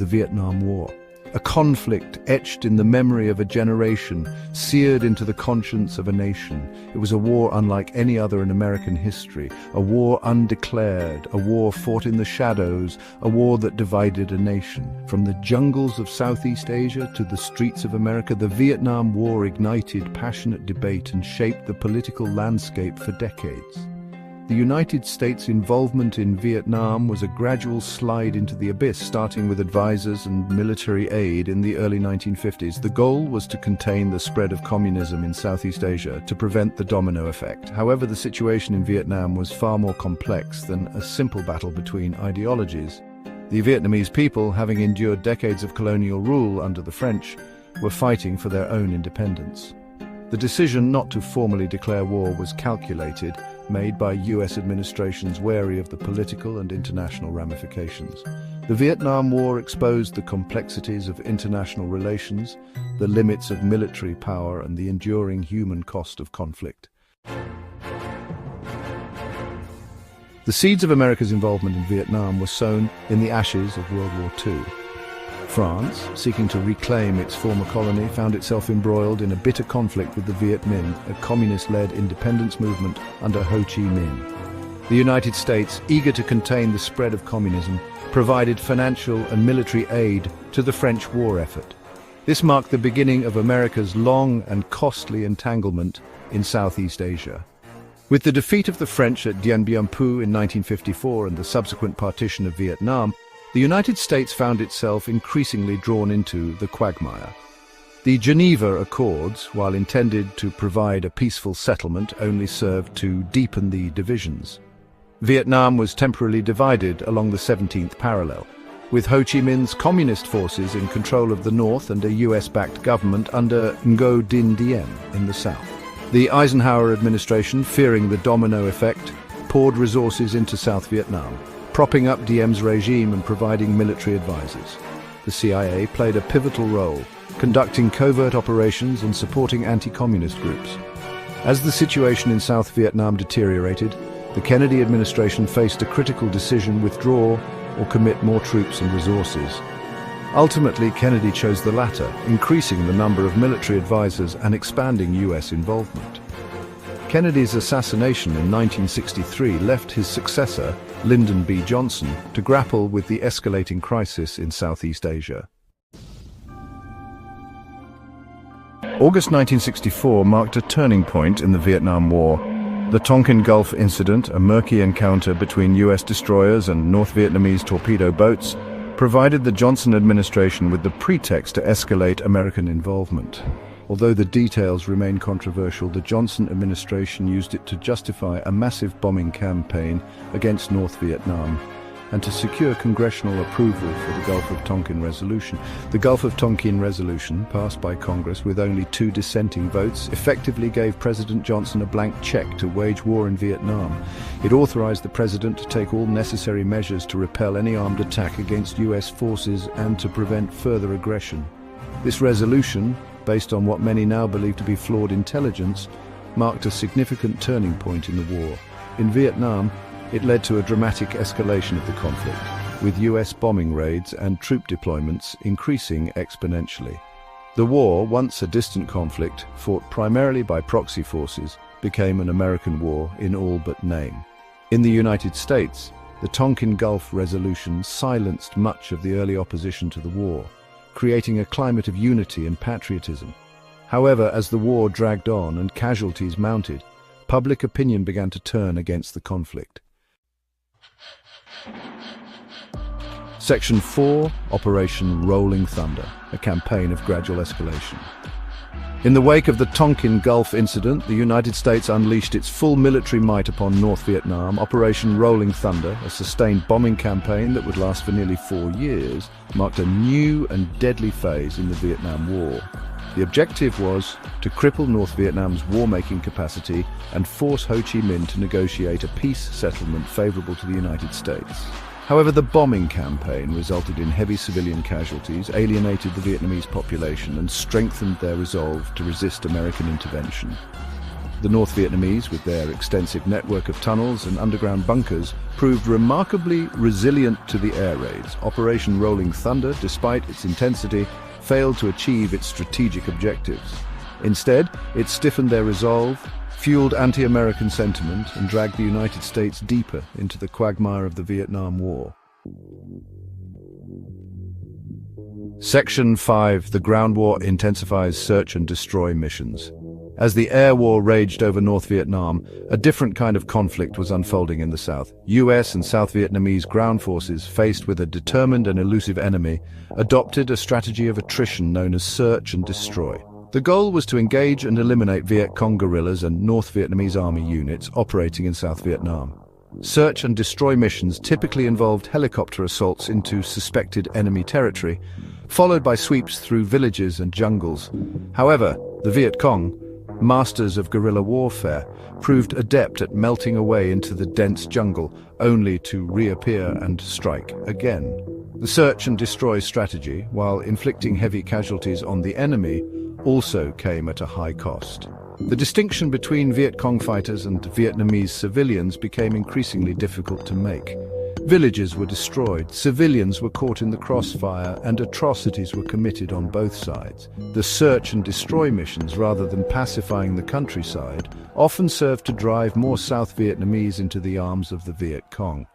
the Vietnam War. A conflict etched in the memory of a generation, seared into the conscience of a nation. It was a war unlike any other in American history, a war undeclared, a war fought in the shadows, a war that divided a nation. From the jungles of Southeast Asia to the streets of America, the Vietnam War ignited passionate debate and shaped the political landscape for decades. The United States' involvement in Vietnam was a gradual slide into the abyss, starting with advisors and military aid in the early 1950s. The goal was to contain the spread of communism in Southeast Asia, to prevent the domino effect. However, the situation in Vietnam was far more complex than a simple battle between ideologies. The Vietnamese people, having endured decades of colonial rule under the French, were fighting for their own independence. The decision not to formally declare war was calculated, made by US administrations wary of the political and international ramifications. The Vietnam War exposed the complexities of international relations, the limits of military power, and the enduring human cost of conflict. The seeds of America's involvement in Vietnam were sown in the ashes of World War II. France, seeking to reclaim its former colony, found itself embroiled in a bitter conflict with the Viet Minh, a communist-led independence movement under Ho Chi Minh. The United States, eager to contain the spread of communism, provided financial and military aid to the French war effort. This marked the beginning of America's long and costly entanglement in Southeast Asia. With the defeat of the French at Dien Bien Phu in 1954 and the subsequent partition of Vietnam, the United States found itself increasingly drawn into the quagmire. The Geneva Accords, while intended to provide a peaceful settlement, only served to deepen the divisions. Vietnam was temporarily divided along the 17th parallel, with Ho Chi Minh's communist forces in control of the north and a US-backed government under Ngo Dinh Diem in the south. The Eisenhower administration, fearing the domino effect, poured resources into South Vietnam, propping up Diem's regime and providing military advisors. The CIA played a pivotal role, conducting covert operations and supporting anti-communist groups. As the situation in South Vietnam deteriorated, the Kennedy administration faced a critical decision: withdraw or commit more troops and resources. Ultimately, Kennedy chose the latter, increasing the number of military advisors and expanding US involvement. Kennedy's assassination in 1963 left his successor, Lyndon B. Johnson, to grapple with the escalating crisis in Southeast Asia. August 1964 marked a turning point in the Vietnam War. The Tonkin Gulf incident, a murky encounter between US destroyers and North Vietnamese torpedo boats, provided the Johnson administration with the pretext to escalate American involvement. Although the details remain controversial, the Johnson administration used it to justify a massive bombing campaign against North Vietnam and to secure congressional approval for the Gulf of Tonkin Resolution. The Gulf of Tonkin Resolution, passed by Congress with only 2 dissenting votes, effectively gave President Johnson a blank check to wage war in Vietnam. It authorized the president to take all necessary measures to repel any armed attack against US forces and to prevent further aggression. This resolution, based on what many now believe to be flawed intelligence, marked a significant turning point in the war. In Vietnam, it led to a dramatic escalation of the conflict, with US bombing raids and troop deployments increasing exponentially. The war, once a distant conflict, fought primarily by proxy forces, became an American war in all but name. In the United States, the Tonkin Gulf Resolution silenced much of the early opposition to the war, creating a climate of unity and patriotism. However, as the war dragged on and casualties mounted, public opinion began to turn against the conflict. Section 4, Operation Rolling Thunder, a campaign of gradual escalation. In the wake of the Tonkin Gulf incident, the United States unleashed its full military might upon North Vietnam. Operation Rolling Thunder, a sustained bombing campaign that would last for nearly 4 years, marked a new and deadly phase in the Vietnam War. The objective was to cripple North Vietnam's war-making capacity and force Ho Chi Minh to negotiate a peace settlement favorable to the United States. However, the bombing campaign resulted in heavy civilian casualties, alienated the Vietnamese population, and strengthened their resolve to resist American intervention. The North Vietnamese, with their extensive network of tunnels and underground bunkers, proved remarkably resilient to the air raids. Operation Rolling Thunder, despite its intensity, failed to achieve its strategic objectives. Instead, it stiffened their resolve, fueled anti-American sentiment, and dragged the United States deeper into the quagmire of the Vietnam War. Section 5. The Ground War intensifies search and destroy missions. As the air war raged over North Vietnam, a different kind of conflict was unfolding in the south. US and South Vietnamese ground forces, faced with a determined and elusive enemy, adopted a strategy of attrition known as search and destroy. The goal was to engage and eliminate Viet Cong guerrillas and North Vietnamese army units operating in South Vietnam. Search and destroy missions typically involved helicopter assaults into suspected enemy territory, followed by sweeps through villages and jungles. However, the Viet Cong, masters of guerrilla warfare, proved adept at melting away into the dense jungle, only to reappear and strike again. The search and destroy strategy, while inflicting heavy casualties on the enemy, also came at a high cost. The distinction between Viet Cong fighters and Vietnamese civilians became increasingly difficult to make. Villages were destroyed, civilians were caught in the crossfire, and atrocities were committed on both sides. The search and destroy missions, rather than pacifying the countryside, often served to drive more South Vietnamese into the arms of the Viet Cong.